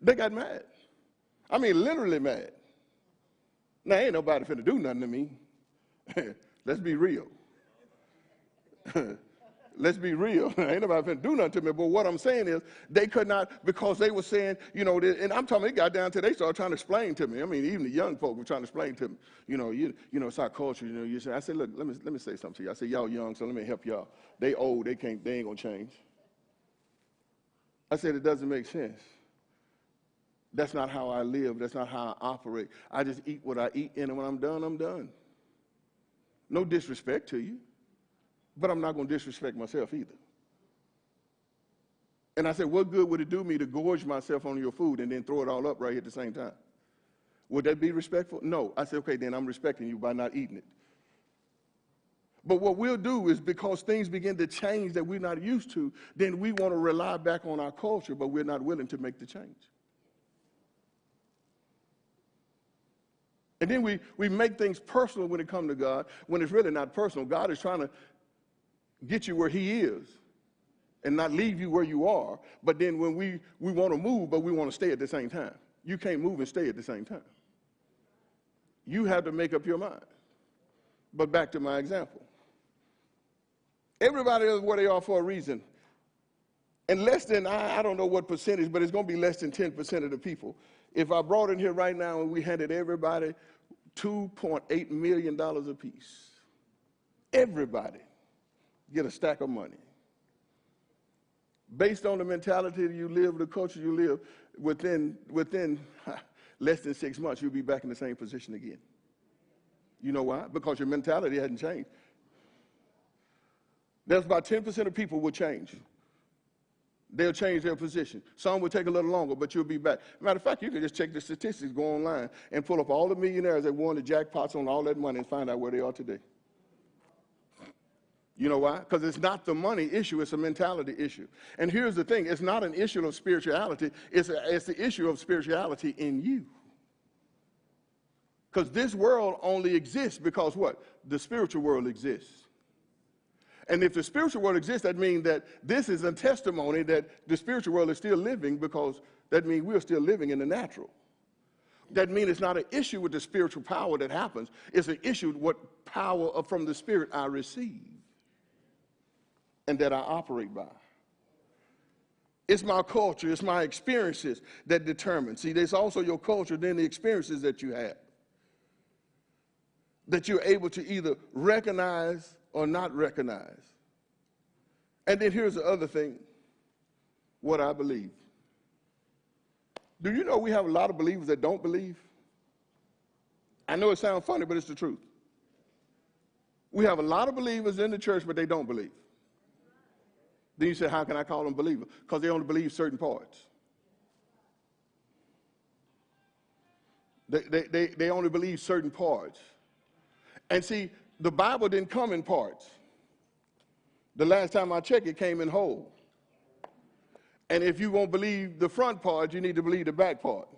They got mad. I mean, literally mad. Now, ain't nobody finna do nothing to me. Let's be real. Let's be real. Ain't nobody finna do nothing to me. But what I'm saying is, they could not, because they were saying, you know, and I'm talking, it got down to, they started trying to explain to me. I mean, even the young folk were trying to explain to me, you know, it's our culture, you know. You say, I said, look, let me say something to you. I said, y'all young, so let me help y'all. They old, they ain't gonna change. I said, it doesn't make sense. That's not how I live. That's not how I operate. I just eat what I eat, and when I'm done, I'm done. No disrespect to you, but I'm not going to disrespect myself either. And I said, what good would it do me to gorge myself on your food and then throw it all up right at the same time? Would that be respectful? No. I said, okay, then I'm respecting you by not eating it. But what we'll do is, because things begin to change that we're not used to, then we want to rely back on our culture, but we're not willing to make the change. And then we make things personal when it comes to God, when it's really not personal. God is trying to get you where he is and not leave you where you are. But then when we want to move, but we want to stay at the same time. You can't move and stay at the same time. You have to make up your mind. But back to my example. Everybody is where they are for a reason. And less than, I don't know what percentage, but it's going to be less than 10% of the people. If I brought in here right now and we handed everybody $2.8 million apiece, everybody get a stack of money. Based on the mentality you live, the culture you live, within less than 6 months, you'll be back in the same position again. You know why? Because your mentality hasn't changed. There's about 10% of people will change. They'll change their position. Some will take a little longer, but you'll be back. Matter of fact, you can just check the statistics, go online, and pull up all the millionaires that won the jackpots on all that money and find out where they are today. You know why? Because it's not the money issue, it's a mentality issue. And here's the thing, it's not an issue of spirituality, it's the issue of spirituality in you. Because this world only exists because what? The spiritual world exists. And if the spiritual world exists, that means that this is a testimony that the spiritual world is still living, because that means we're still living in the natural. That means it's not an issue with the spiritual power that happens. It's an issue with what power from the Spirit I receive and that I operate by. It's my culture, it's my experiences that determine. See, there's also your culture, then the experiences that you have, that you're able to either recognize or not recognize. And then here's the other thing, what I believe. Do you know we have a lot of believers that don't believe? I know it sounds funny, but it's the truth. We have a lot of believers in the church, but they don't believe. Then you say, how can I call them believers? Because they only believe certain parts. They only believe certain parts. And see, the Bible didn't come in parts. The last time I checked, it came in whole. And if you won't believe the front part, you need to believe the back part.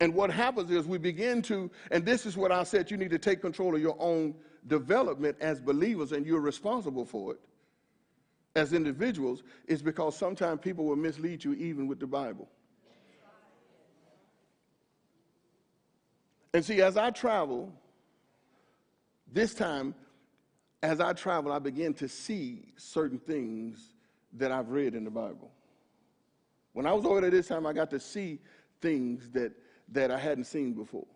And what happens is we begin to, and this is what I said, you need to take control of your own development as believers, and you're responsible for it as individuals, is because sometimes people will mislead you even with the Bible. And see, as I travel, this time, as I travel, I begin to see certain things that I've read in the Bible. When I was over there this time, I got to see things that I hadn't seen before.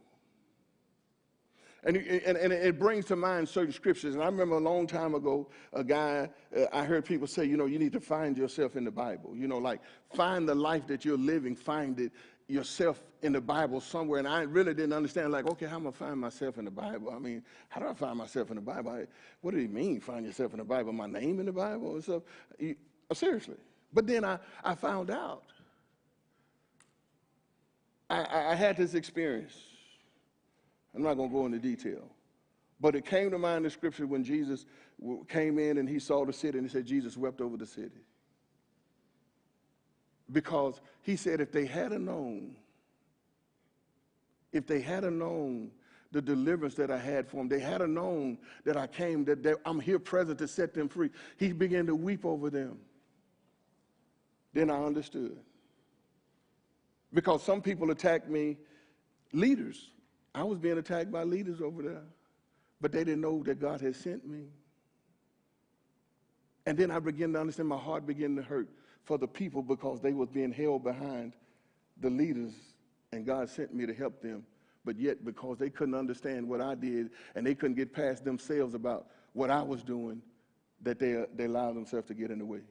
And it brings to mind certain scriptures. And I remember a long time ago, a guy, I heard people say, you know, you need to find yourself in the Bible. You know, like find the life that you're living, find it yourself in the Bible somewhere. And I really didn't understand, like, okay, how am I find myself in the Bible? I mean, how do I find myself in the Bible? What do you mean, find yourself in the Bible? My name in the Bible and stuff? Seriously. But then I found out. I had this experience. I'm not going to go into detail. But it came to mind in Scripture when Jesus came in and he saw the city, and he said Jesus wept over the city. Because he said if they had known the deliverance that I had for them, they had known that I came, that I'm here present to set them free. He began to weep over them. Then I understood. Because some people attacked me, leaders. I was being attacked by leaders over there, but they didn't know that God had sent me. And then I began to understand, my heart began to hurt for the people because they was being held behind the leaders, and God sent me to help them. But yet, because they couldn't understand what I did and they couldn't get past themselves about what I was doing, that they allowed themselves to get in the way.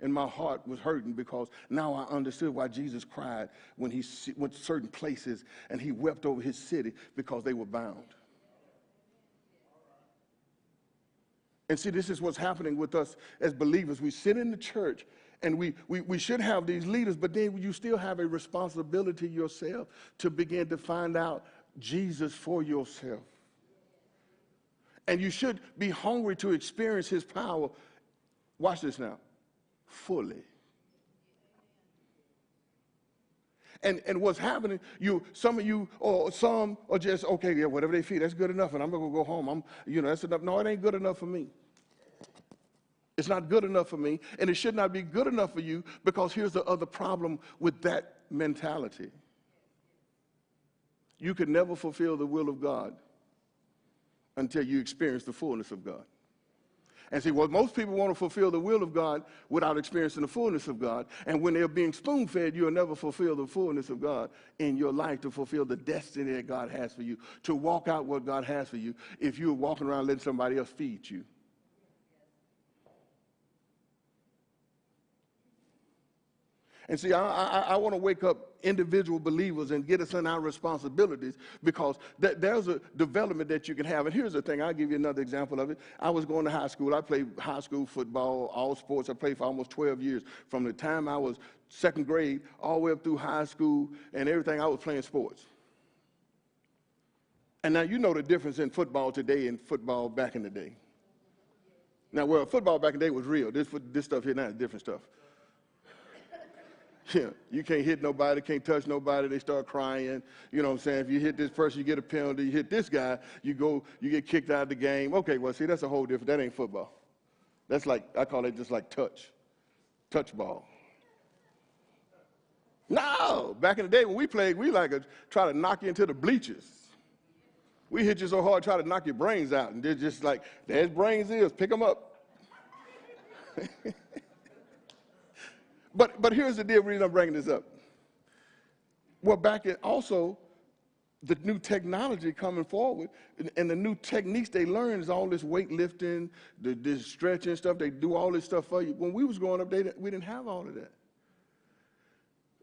And my heart was hurting because now I understood why Jesus cried when he went to certain places and he wept over his city, because they were bound. And see, this is what's happening with us as believers. We sit in the church and we should have these leaders, but then you still have a responsibility yourself to begin to find out Jesus for yourself. And you should be hungry to experience his power. Watch this now. Fully. And what's happening, some of you, or some are just, okay, yeah, whatever they feed, that's good enough, and I'm going to go home. That's enough. No, it ain't good enough for me. It's not good enough for me, and it should not be good enough for you, because here's the other problem with that mentality. You could never fulfill the will of God until you experience the fullness of God. And see, well, most people want to fulfill the will of God without experiencing the fullness of God. And when they're being spoon-fed, you'll never fulfill the fullness of God in your life, to fulfill the destiny that God has for you, to walk out what God has for you, if you're walking around letting somebody else feed you. And see, I want to wake up individual believers and get us in our responsibilities, because there's a development that you can have. And here's the thing, I'll give you another example of it. I was going to high school. I played high school football, all sports. I played for almost 12 years. From the time I was second grade all the way up through high school and everything, I was playing sports. And now you know the difference in football today and football back in the day. Now, well, football back in the day was real. This stuff here now is different stuff. Yeah, you can't hit nobody, can't touch nobody, they start crying. You know what I'm saying? If you hit this person, you get a penalty. You hit this guy, you get kicked out of the game. Okay, well, see, that's a whole different, that ain't football. That's like, I call it just like touch ball. No, back in the day when we played, we try to knock you into the bleachers. We hit you so hard, try to knock your brains out, and they're just like, there's brains is, pick them up. But here's the deal, reason I'm bringing this up. Well, back in also, the new technology coming forward, and the new techniques they learn is all this weightlifting, this stretching stuff. They do all this stuff for you. When we was growing up, we didn't have all of that.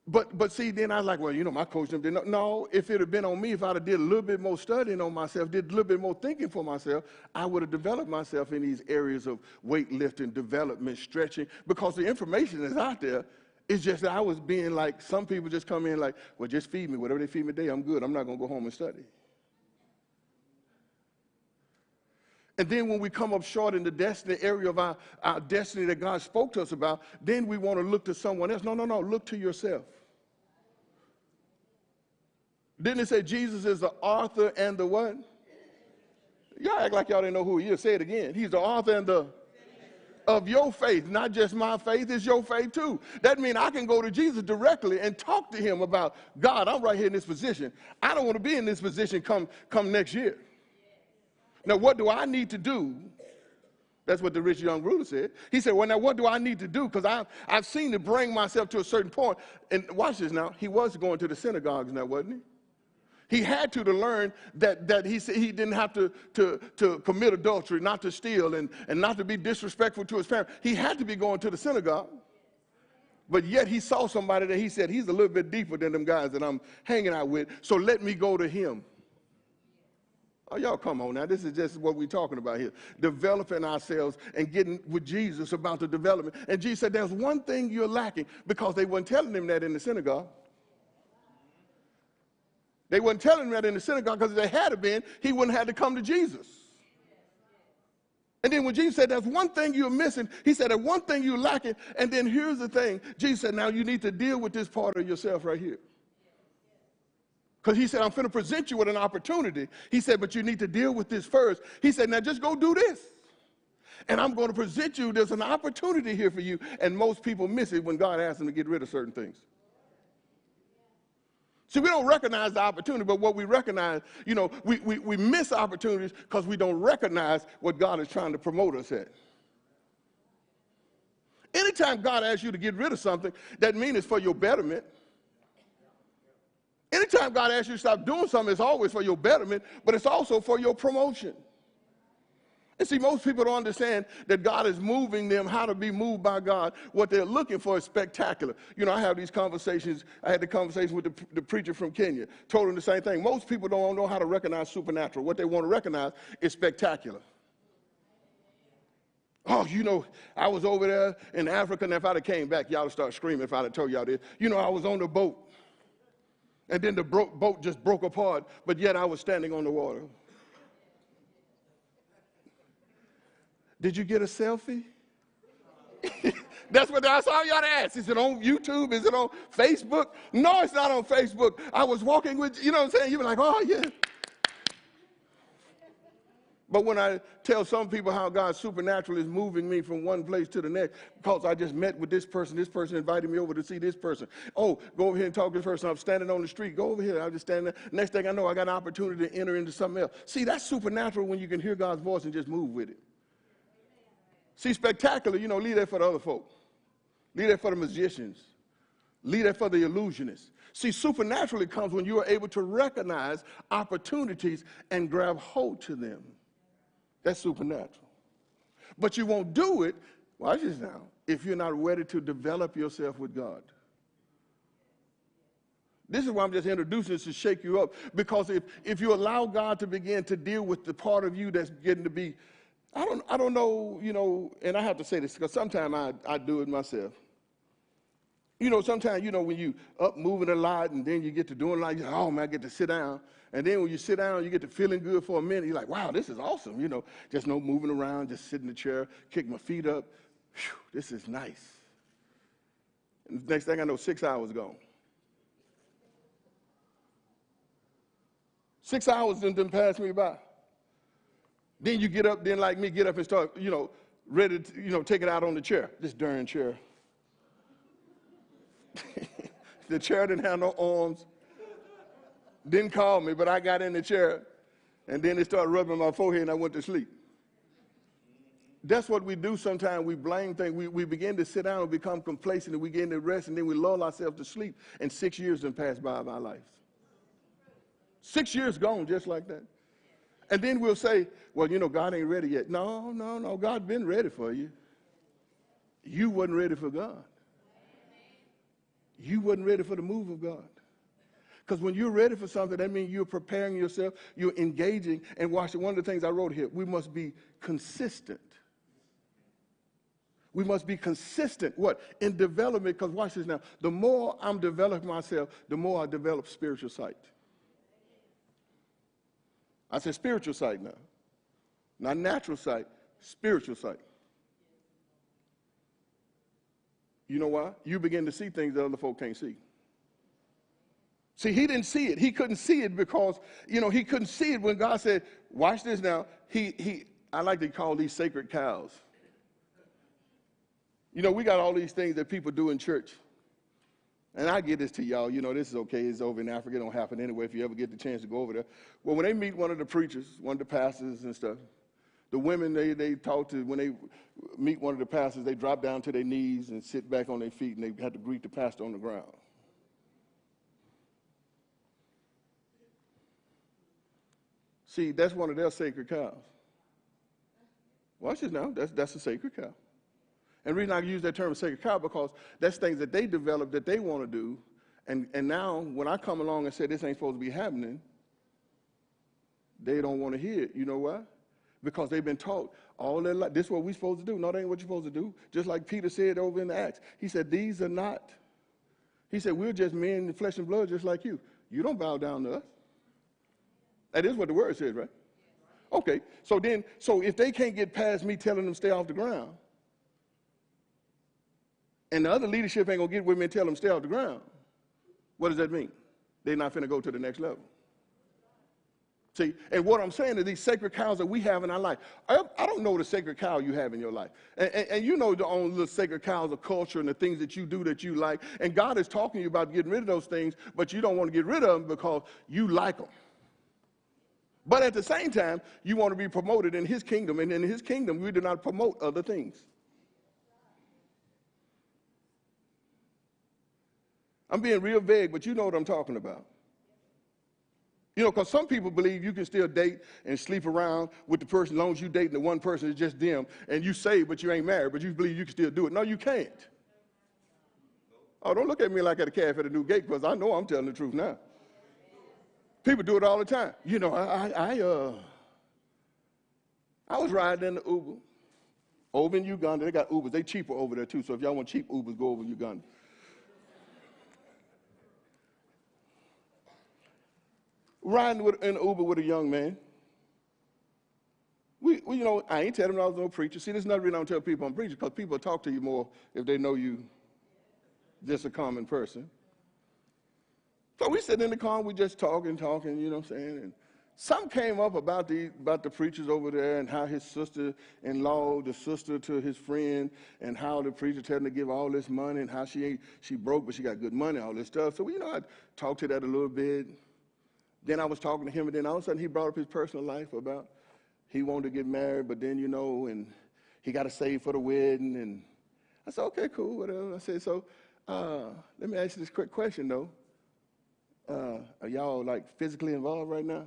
But see, then I was like, well, my coach didn't. No, if it had been on me, if I'd have did a little bit more studying on myself, did a little bit more thinking for myself, I would have developed myself in these areas of weightlifting, development, stretching, because the information is out there. It's just that I was being like, some people just come in like, well, just feed me. Whatever they feed me today, I'm good. I'm not going to go home and study. And then when we come up short in the destiny area of our destiny that God spoke to us about, then we want to look to someone else. No, look to yourself. Didn't it say Jesus is the author and the what? Y'all act like y'all didn't know who he is. Say it again. He's the author and the of your faith, not just my faith, it's your faith too. That means I can go to Jesus directly and talk to him about, God, I'm right here in this position. I don't want to be in this position come next year. Now, what do I need to do? That's what the rich young ruler said. He said, well, now what do I need to do? Because I've seen to bring myself to a certain point. And watch this now. He was going to the synagogues now, wasn't he? He had to learn that he didn't have to commit adultery, not to steal, and not to be disrespectful to his family. He had to be going to the synagogue. But yet he saw somebody that he said, he's a little bit deeper than them guys that I'm hanging out with, so let me go to him. Oh, y'all come on now. This is just what we're talking about here. Developing ourselves and getting with Jesus about the development. And Jesus said, there's one thing you're lacking, because they weren't telling him that in the synagogue. They weren't telling him that in the synagogue, because if they had been, he wouldn't have had to come to Jesus. And then when Jesus said, there's one thing you're missing, he said, there's one thing you're lacking. And then here's the thing. Jesus said, now you need to deal with this part of yourself right here. Because he said, I'm going to present you with an opportunity. He said, but you need to deal with this first. He said, now just go do this. And I'm going to present you, there's an opportunity here for you. And most people miss it when God asks them to get rid of certain things. See, we don't recognize the opportunity, but what we recognize, we miss opportunities because we don't recognize what God is trying to promote us at. Anytime God asks you to get rid of something, that means it's for your betterment. Anytime God asks you to stop doing something, it's always for your betterment, but it's also for your promotion. And see, most people don't understand that God is moving them, how to be moved by God. What they're looking for is spectacular. I have these conversations. I had the conversation with the preacher from Kenya, told him the same thing. Most people don't know how to recognize supernatural. What they want to recognize is spectacular. Oh, I was over there in Africa, and if I'd have came back, y'all would start screaming if I'd have told y'all this. I was on the boat, and then the boat just broke apart, but yet I was standing on the water. Did you get a selfie? That's all y'all ask. Is it on YouTube? Is it on Facebook? No, it's not on Facebook. I was walking with, you know what I'm saying? You were like, oh, yeah. But when I tell some people how God supernaturally is moving me from one place to the next, because I just met with this person invited me over to see this person. Oh, go over here and talk to this person. I'm standing on the street. Go over here. I'm just standing there. Next thing I know, I got an opportunity to enter into something else. See, that's supernatural when you can hear God's voice and just move with it. See, spectacular, leave that for the other folk. Leave that for the magicians. Leave that for the illusionists. See, supernaturally comes when you are able to recognize opportunities and grab hold to them. That's supernatural. But you won't do it, watch this now, if you're not ready to develop yourself with God. This is why I'm just introducing this to shake you up, because if you allow God to begin to deal with the part of you that's getting to be, I don't know, and I have to say this because sometimes I do it myself. Sometimes, when you up moving a lot and then you get to doing like, oh man, I get to sit down. And then when you sit down, you get to feeling good for a minute. You're like, wow, this is awesome. Just no moving around, just sit in the chair, kick my feet up. Whew, this is nice. And the next thing I know, 6 hours gone. 6 hours didn't pass me by. Then you get up, like me, get up and start, ready to, take it out on the chair. This darn chair. The chair didn't have no arms. Didn't call me, but I got in the chair. And then it started rubbing my forehead and I went to sleep. That's what we do sometimes. We blame things. We begin to sit down and become complacent and we begin to rest and then we lull ourselves to sleep. And 6 years done passed by of our lives. 6 years gone just like that. And then we'll say, well, God ain't ready yet. No, God been ready for you. You wasn't ready for God. You wasn't ready for the move of God. Because when you're ready for something, that means you're preparing yourself, you're engaging. And watch it, one of the things I wrote here, we must be consistent. We must be consistent, in development, because watch this now, the more I'm developing myself, the more I develop spiritual sight. I said spiritual sight now. Not natural sight, spiritual sight. You know why? You begin to see things that other folk can't see. See, he didn't see it. He couldn't see it because, he couldn't see it when God said, watch this now. I like to call these sacred cows. We got all these things that people do in church. And I get this to y'all, this is okay, it's over in Africa, it don't happen anyway if you ever get the chance to go over there. Well, when they meet one of the preachers, one of the pastors and stuff, the women they talk to, when they meet one of the pastors, they drop down to their knees and sit back on their feet and they have to greet the pastor on the ground. See, that's one of their sacred cows. Watch this now, that's a sacred cow. And the reason I use that term sacred cow because that's things that they develop that they want to do. And now when I come along and say this ain't supposed to be happening, they don't want to hear it. You know why? Because they've been taught all their life, this is what we're supposed to do. No, that ain't what you're supposed to do. Just like Peter said over in the Acts. He said, these are not. He said, we're just men in flesh and blood just like you. You don't bow down to us. That is what the word says, right? Okay, so if they can't get past me telling them stay off the ground, and the other leadership ain't gonna get with me and tell them stay off the ground, what does that mean? They're not finna go to the next level. See, and what I'm saying is these sacred cows that we have in our life. I don't know the sacred cow you have in your life. And you know the own little sacred cows of culture and the things that you do that you like. And God is talking to you about getting rid of those things, but you don't want to get rid of them because you like them. But at the same time, you want to be promoted in his kingdom. And in his kingdom, we do not promote other things. I'm being real vague, but you know what I'm talking about. You know, because some people believe you can still date and sleep around with the person as long as you dating the one person is just them, and you saved but you ain't married, but you believe you can still do it. No, you can't. Oh, don't look at me like at a cafe at a new gate, because I know I'm telling the truth now. People do it all the time. You know, I was riding in the Uber over in Uganda. They got Ubers. They cheaper over there too. So if y'all want cheap Ubers, go over to Uganda. Riding in an Uber with a young man. We, you know, I ain't telling him I was no preacher. See, there's another reason I don't tell people I'm preacher, because people talk to you more if they know you just a common person. So we sit in the car and we just talking, you know what I'm saying? And something came up about the preachers over there and how his sister-in-law, the sister to his friend, and how the preacher telling her to give all this money and how she broke, but she got good money, all this stuff. So, you know, I talked to that a little bit. Then I was talking to him, and then all of a sudden he brought up his personal life about he wanted to get married, but then, you know, and he got to save for the wedding. And I said, okay, cool, whatever. I said, so let me ask you this quick question, though. Are y'all, like, physically involved right now?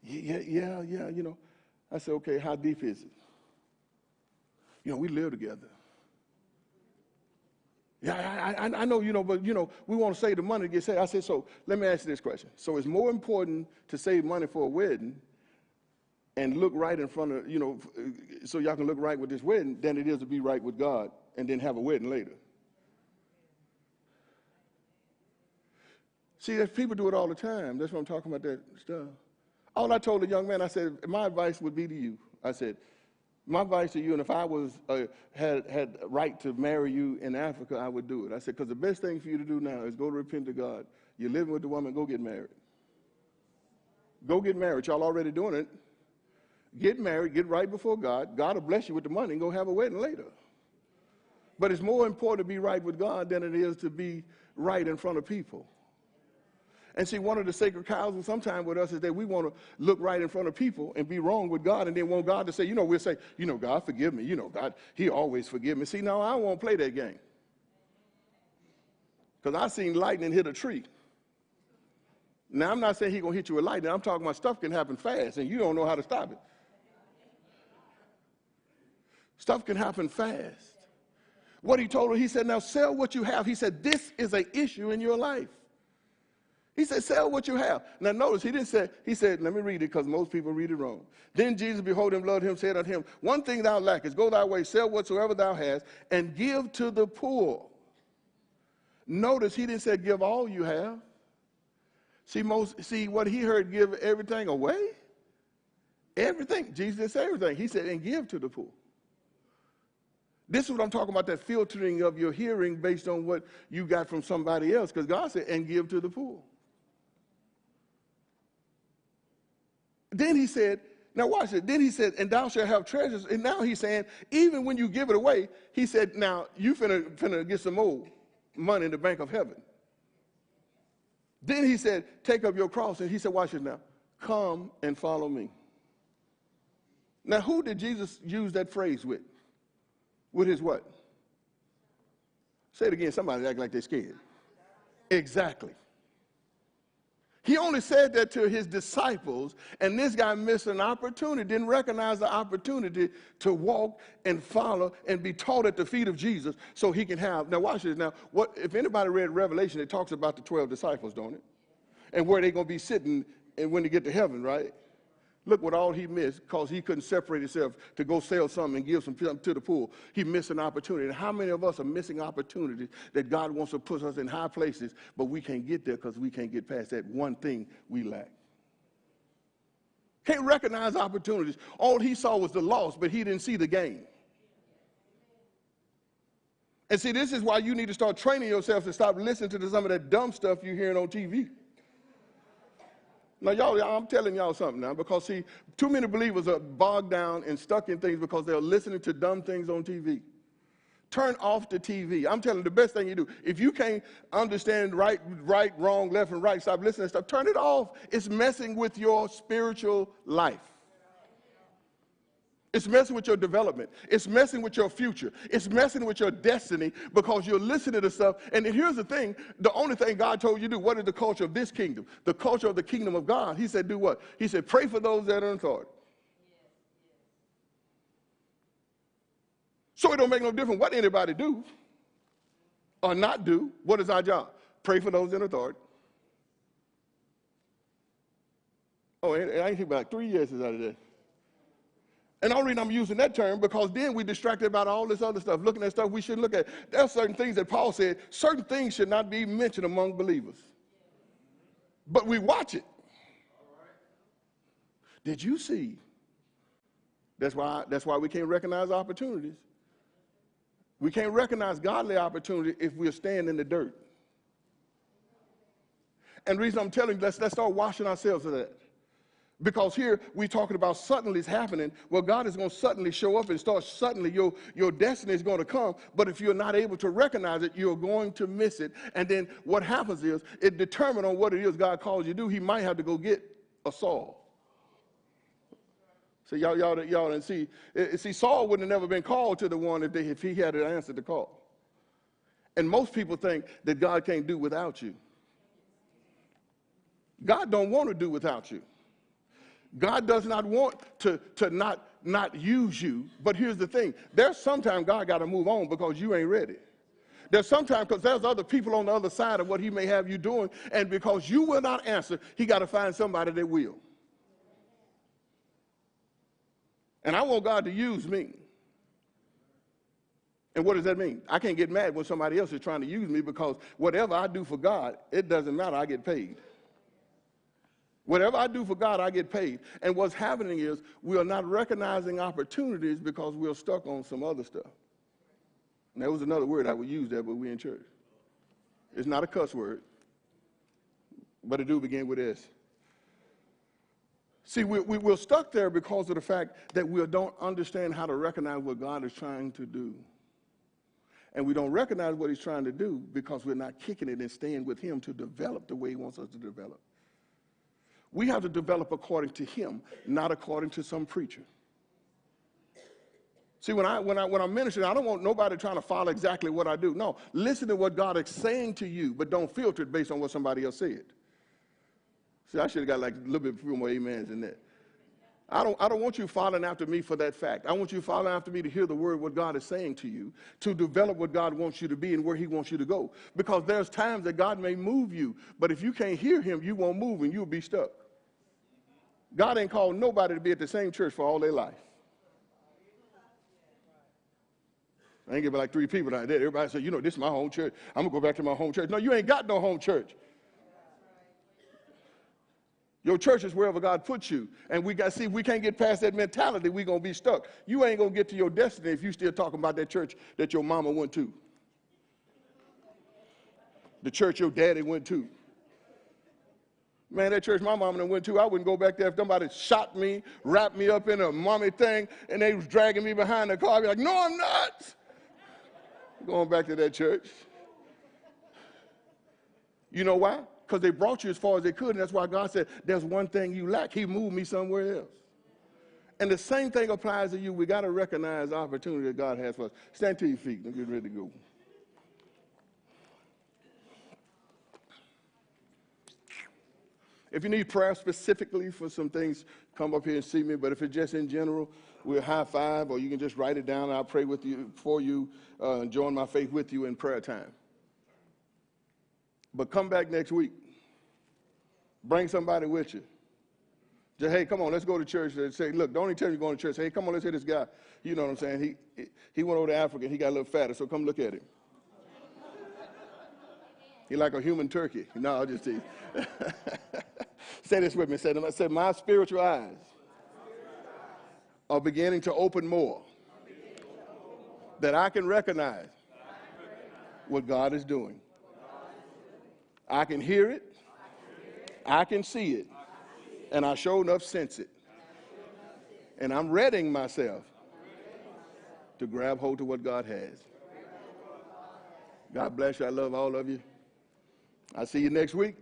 Yeah, you know. I said, okay, how deep is it? You know, we live together. Yeah, I know, you know, but, you know, we want to save the money to get saved. I said, so let me ask you this question. So it's more important to save money for a wedding and look right in front of, you know, so y'all can look right with this wedding than it is to be right with God and then have a wedding later. See, people do it all the time. That's what I'm talking about, that stuff. All I told the young man, I said, my advice would be to you. I said, my advice to you, and if I was had right to marry you in Africa, I would do it. I said, because the best thing for you to do now is go to repent to God. You're living with the woman, go get married. Go get married. Y'all already doing it. Get married, get right before God. God will bless you with the money and go have a wedding later. But it's more important to be right with God than it is to be right in front of people. And see, one of the sacred cows sometimes with us is that we want to look right in front of people and be wrong with God, and then want God to say, you know, we'll say, you know, God, forgive me. You know, God, he always forgive me. See, now I won't play that game. Because I seen lightning hit a tree. Now, I'm not saying he's going to hit you with lightning. I'm talking about stuff can happen fast, and you don't know how to stop it. Stuff can happen fast. What he told her, he said, now sell what you have. He said, this is an issue in your life. He said, sell what you have. Now notice, he said, let me read it because most people read it wrong. Then Jesus, behold him, loved him, said unto him, one thing thou lackest, go thy way, sell whatsoever thou hast, and give to the poor. Notice he didn't say give all you have. See what he heard, give everything away? Everything. Jesus didn't say everything. He said, and give to the poor. This is what I'm talking about, that filtering of your hearing based on what you got from somebody else, because God said, and give to the poor. Then he said, now watch it. Then he said, and thou shalt have treasures. And now he's saying, even when you give it away, he said, now you finna get some more money in the bank of heaven. Then he said, take up your cross. And he said, watch it now. Come and follow me. Now, who did Jesus use that phrase with? With his what? Say it again. Somebody act like they're scared. Exactly. He only said that to his disciples, and this guy missed an opportunity, didn't recognize the opportunity to walk and follow and be taught at the feet of Jesus so he can have. Now watch this. Now, if anybody read Revelation, it talks about the 12 disciples, don't it? And where they're going to be sitting and when they get to heaven, right? Look what all he missed, because he couldn't separate himself to go sell something and give something to the poor. He missed an opportunity. And how many of us are missing opportunities that God wants to put us in high places, but we can't get there because we can't get past that one thing we lack? Can't recognize opportunities. All he saw was the loss, but he didn't see the gain. And see, this is why you need to start training yourself to stop listening to some of that dumb stuff you're hearing on TV. Now, y'all, I'm telling y'all something now, because, see, too many believers are bogged down and stuck in things because they're listening to dumb things on TV. Turn off the TV. I'm telling you, the best thing you do, if you can't understand right, wrong, left, and right, stop listening to stuff, turn it off. It's messing with your spiritual life. It's messing with your development. It's messing with your future. It's messing with your destiny because you're listening to stuff. And here's the thing, the only thing God told you to do, what is the culture of this kingdom? The culture of the kingdom of God. He said, do what? He said, pray for those that are in authority. So it don't make no difference what anybody do or not do. What is our job? Pray for those in authority. Oh, and I ain't think about 3 years since I did that. And the only reason I'm using that term because then we distracted about all this other stuff, looking at stuff we shouldn't look at. There are certain things that Paul said, certain things should not be mentioned among believers. But we watch it. Did you see? That's why we can't recognize opportunities. We can't recognize godly opportunity if we're staying in the dirt. And the reason I'm telling you, let's start washing ourselves of that. Because here we're talking about suddenlies happening. Well, God is going to suddenly show up and start suddenly. Your destiny is going to come. But if you're not able to recognize it, you're going to miss it. And then what happens is it determines on what it is God calls you to do. He might have to go get a Saul. So y'all didn't see. See, Saul wouldn't have never been called to the one if he had answered the call. And most people think that God can't do without you. God don't want to do without you. God does not want to not use you. But here's the thing. There's sometimes God got to move on because you ain't ready. There's sometimes because there's other people on the other side of what he may have you doing. And because you will not answer, he got to find somebody that will. And I want God to use me. And what does that mean? I can't get mad when somebody else is trying to use me because whatever I do for God, it doesn't matter. I get paid. Whatever I do for God, I get paid. And what's happening is we are not recognizing opportunities because we're stuck on some other stuff. And that was another word I would use there, but we in church. It's not a cuss word, but it do begin with S. See, we're stuck there because of the fact that we don't understand how to recognize what God is trying to do. And we don't recognize what he's trying to do because we're not kicking it and staying with him to develop the way he wants us to develop. We have to develop according to him, not according to some preacher. See, when I'm ministering, I don't want nobody trying to follow exactly what I do. No, listen to what God is saying to you, but don't filter it based on what somebody else said. See, I should have got like a little bit few more amens in that. I don't want you following after me for that fact. I want you following after me to hear the word, what God is saying to you, to develop what God wants you to be and where he wants you to go. Because there's times that God may move you, but if you can't hear him, you won't move and you'll be stuck. God ain't called nobody to be at the same church for all their life. I ain't give like 3 people out there. Everybody say, this is my home church. I'm going to go back to my home church. No, you ain't got no home church. Your church is wherever God puts you. And we can't get past that mentality. We're going to be stuck. You ain't going to get to your destiny if you still talking about that church that your mama went to. The church your daddy went to. Man, that church my mama went to, I wouldn't go back there if somebody shot me, wrapped me up in a mommy thing, and they was dragging me behind the car. I'd be like, no, I'm not. Going back to that church. You know why? Because they brought you as far as they could, and that's why God said, there's one thing you lack. He moved me somewhere else. And the same thing applies to you. We got to recognize the opportunity that God has for us. Stand to your feet. I'm getting ready to go. If you need prayer specifically for some things, come up here and see me. But if it's just in general, we'll high five, or you can just write it down, and I'll pray with you, for you, and join my faith with you in prayer time. But come back next week. Bring somebody with you. Just, hey, come on, let's go to church. And say, look, don't only tell you going to church. Hey, come on, let's hear this guy. You know what I'm saying? He went over to Africa, and he got a little fatter, so come look at him. He like a human turkey. No, I'll just tease. Say this with me. Say, my spiritual eyes are beginning to open more that I can recognize what God is doing. I can hear it. I can see it. And I sure enough sense it. And I'm readying myself to grab hold of what God has. God bless you. I love all of you. I'll see you next week.